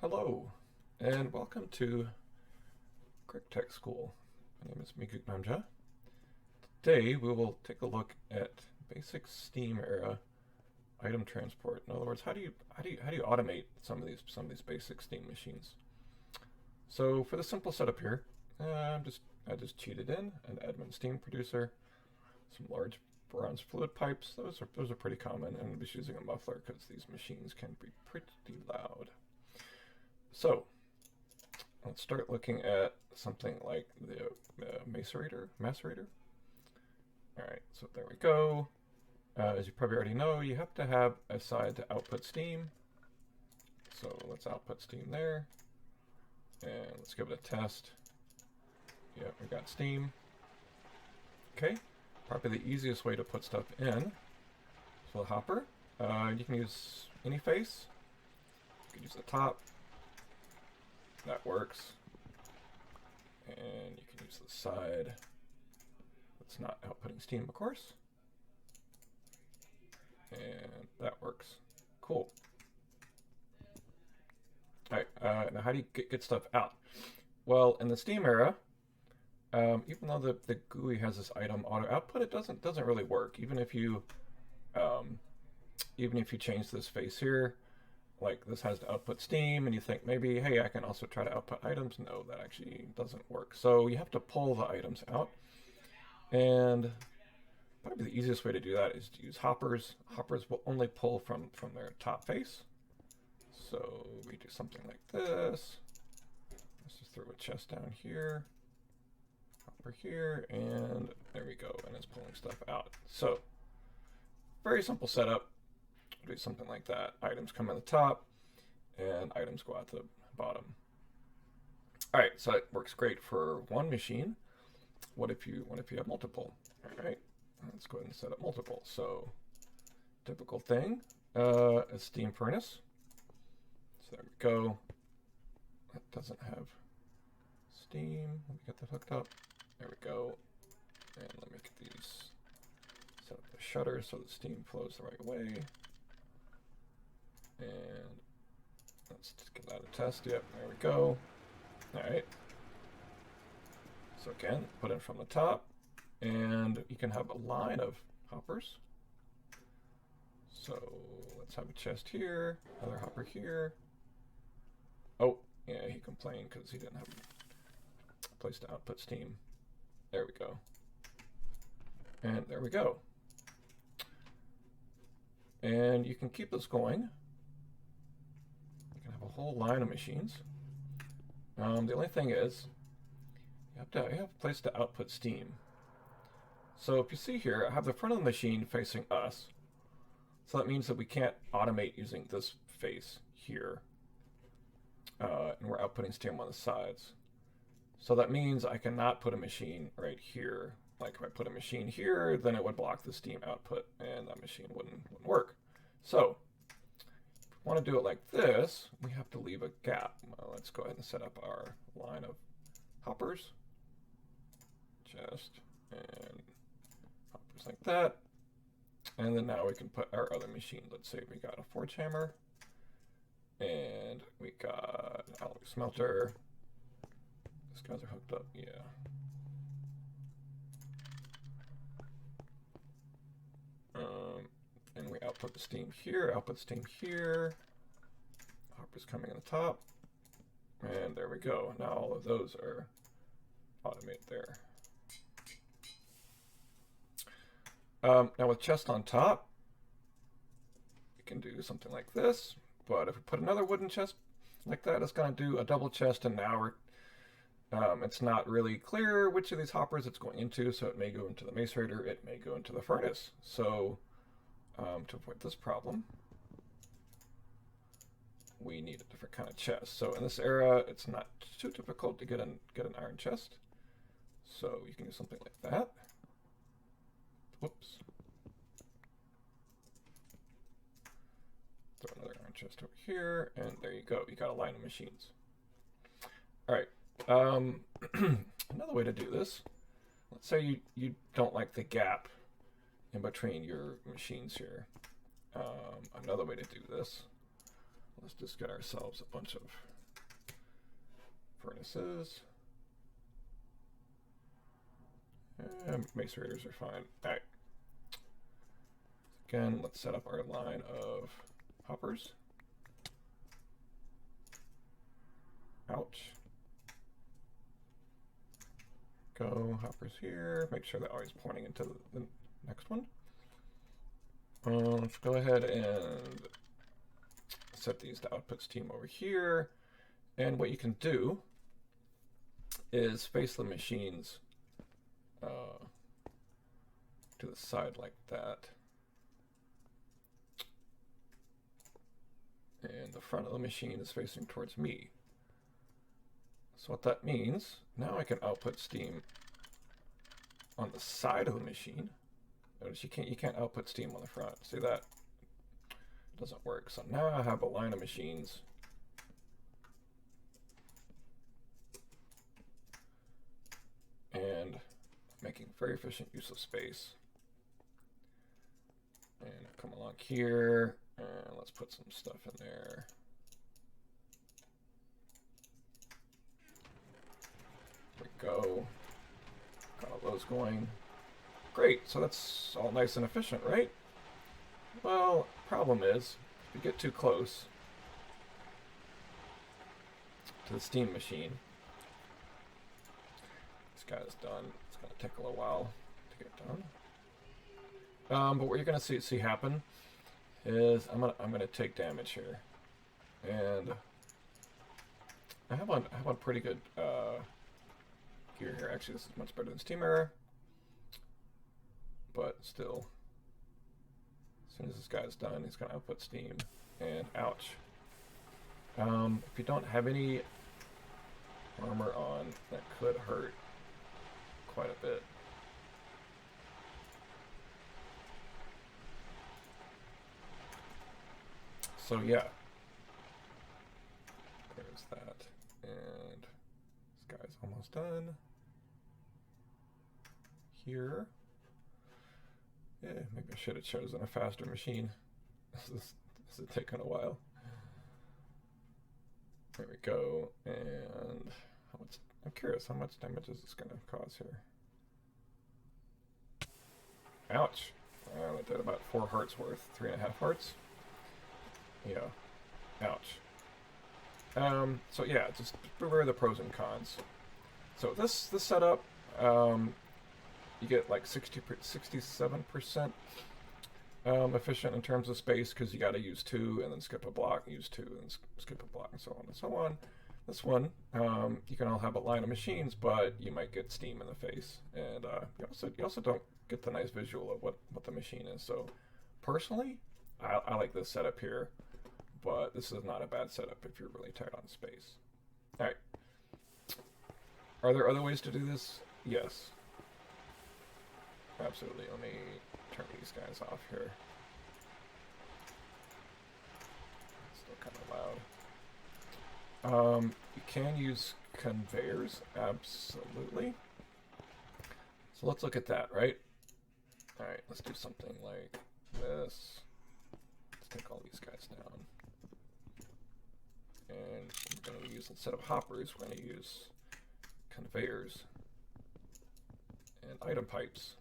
Hello, and welcome to GregTech School. My name is Mikuk Namja. Today we will take a look at basic Steam era item transport. In other words, how do you automate some of these basic Steam machines? So for the simple setup here, I just cheated in an admin Steam producer, some large bronze fluid pipes. Those are pretty common, and I'm just using a muffler because these machines can be pretty loud. So let's start looking at something like the macerator. All right, so there we go. As you probably already know, you have to have a side to output steam. So let's output steam there, and let's give it a test. Yeah, we got steam. Okay, probably the easiest way to put stuff in. So the hopper, you can use any face. You can use the top. That works. And you can use the side that's not outputting steam, of course. And that works. Cool. All right, now how do you get stuff out? Well, in the Steam era, even though the GUI has this item auto output, it doesn't really work. Even if you change this face here, like this has to output steam, and you think maybe, hey, I can also try to output items. No, that actually doesn't work. So you have to pull the items out. And probably the easiest way to do that is to use hoppers. Hoppers will only pull from their top face. So we do something like this. Let's just throw a chest down here, hopper here, and there we go. And it's pulling stuff out. So very simple setup. Do something like that. Items come at the top, and items go out the bottom. All right, so it works great for one machine. What if you have multiple? All right, let's go ahead and set up multiple. So typical thing, a steam furnace. So there we go. That doesn't have steam. Let me get that hooked up. There we go. And let me get these set up the shutter so the steam flows the right way. And let's just give that a test. Yep, there we go. All right. So again, put in from the top, and you can have a line of hoppers. So let's have a chest here, another hopper here. Oh, yeah, he complained because he didn't have a place to output steam. There we go. And there we go. And you can keep this going. A whole line of machines. The only thing is, you have a place to output steam. So if you see here, I have the front of the machine facing us. So that means that we can't automate using this face here. And we're outputting steam on the sides. So that means I cannot put a machine right here. Like if I put a machine here, then it would block the steam output, and that machine wouldn't work. So want to do it like this, we have to leave a gap. Well, let's go ahead and set up our line of hoppers. Just and hoppers like that. And then now we can put our other machine. Let's say we got a forge hammer. And we got an alloy smelter. These guys are hooked up, yeah. And we output the steam here, output steam here. Hopper's coming on the top. And there we go. Now all of those are automated there. Now with chest on top, we can do something like this. But if we put another wooden chest like that, it's going to do a double chest, and now it's not really clear which of these hoppers it's going into, so it may go into the macerator, it may go into the furnace. So to avoid this problem, we need a different kind of chest. So in this era, it's not too difficult to get an iron chest. So you can do something like that. Whoops. Throw another iron chest over here, and there you go. You got a line of machines. All right. Another way to do this, let's say you don't like the gap in between your machines here. Another way to do this, let's just get ourselves a bunch of furnaces. And macerators are fine. All right. Again, let's set up our line of hoppers. Ouch. Go hoppers here. Make sure they're always pointing into the next one. Let's go ahead and set these to output steam over here. And what you can do is face the machines to the side like that. And the front of the machine is facing towards me. So what that means, now I can output steam on the side of the machine. Notice you can't output steam on the front. See that? It doesn't work. So now I have a line of machines. And making very efficient use of space. And come along here, and let's put some stuff in there. There we go. Got all those going. Great, so that's all nice and efficient, right? Well, problem is, if you get too close to the steam machine, this guy's done. It's going to take a little while to get done. But what you're going to see happen is I'm gonna take damage here, and I have on pretty good gear here. Actually, this is much better than Steam Era, but still, as soon as this guy's done, he's gonna output steam, and ouch. If you don't have any armor on, that could hurt quite a bit. So yeah, there's that, and this guy's almost done. Here, yeah, maybe I should have chosen a faster machine. This is taking a while. There we go, and how much? I'm curious, how much damage is this going to cause here? Ouch! I did about 4 hearts worth, 3.5 hearts. Yeah, ouch. So yeah, just beware the pros and cons. So this setup, you get like 67% efficient in terms of space, because you got to use 2 and then skip a block, use 2 and skip a block, and so on and so on. This one, you can all have a line of machines, but you might get steam in the face, and you also don't get the nice visual of what the machine is. So personally, I like this setup here. But this is not a bad setup if you're really tight on space. All right. Are there other ways to do this? Yes. Absolutely. Let me turn these guys off here. Still kind of loud. You can use conveyors. Absolutely. So let's look at that, right? All right. Let's do something like this. Let's take all these guys down. And we're going to use, instead of hoppers, we're going to use conveyors and item pipes.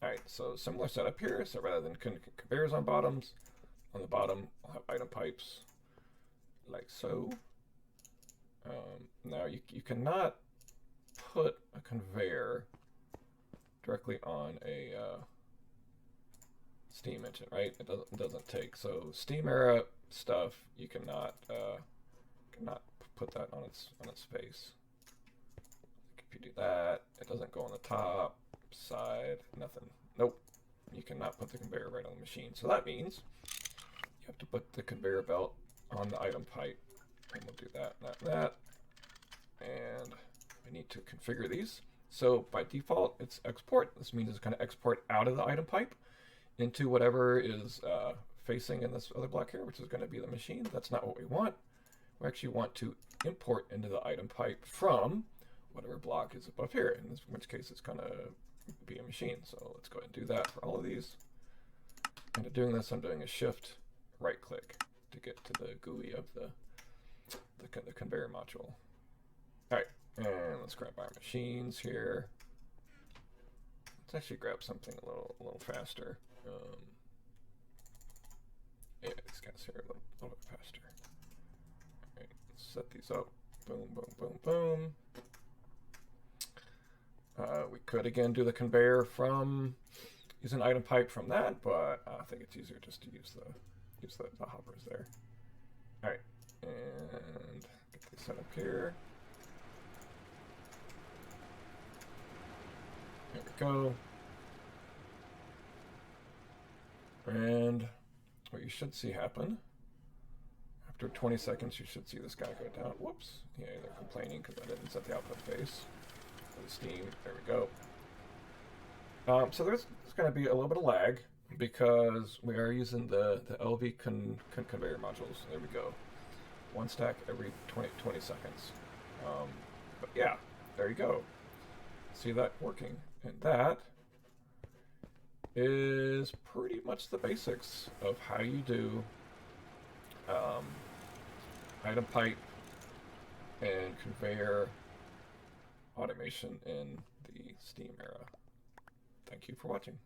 Alright, so similar setup here. So rather than conveyors on bottoms, on the bottom I'll have item pipes like so. Now you cannot put a conveyor directly on a steam engine, right? It doesn't take. So Steam Era stuff, you cannot put that on its face. If you do that, it doesn't go on the top, side, nothing. Nope. You cannot put the conveyor right on the machine. So that means you have to put the conveyor belt on the item pipe. And we'll do that, that. And I need to configure these. So by default, it's export. This means it's going to export out of the item pipe into whatever is facing in this other block here, which is going to be the machine. That's not what we want. We actually want to import into the item pipe from whatever block is above here, in which case it's going to be a machine. So let's go ahead and do that for all of these. And to doing this, I'm doing a shift right click to get to the GUI of the conveyor module. And let's grab our machines here. Let's actually grab something a little faster. Yeah, these guys here a little bit faster. All right, let's set these up. Boom, boom, boom, boom. We could again do the conveyor from use an item pipe from that, but I think it's easier just to use the hoppers there. All right, and get these set up here. There we go. And what you should see happen, after 20 seconds, you should see this guy go down. Whoops. Yeah, they're complaining because I didn't set the output phase for the steam. There we go. So there's going to be a little bit of lag because we are using the LV conveyor modules. There we go. One stack every 20 seconds. But yeah, there you go. See that working. And that is pretty much the basics of how you do item pipe and conveyor automation in the Steam era. Thank you for watching.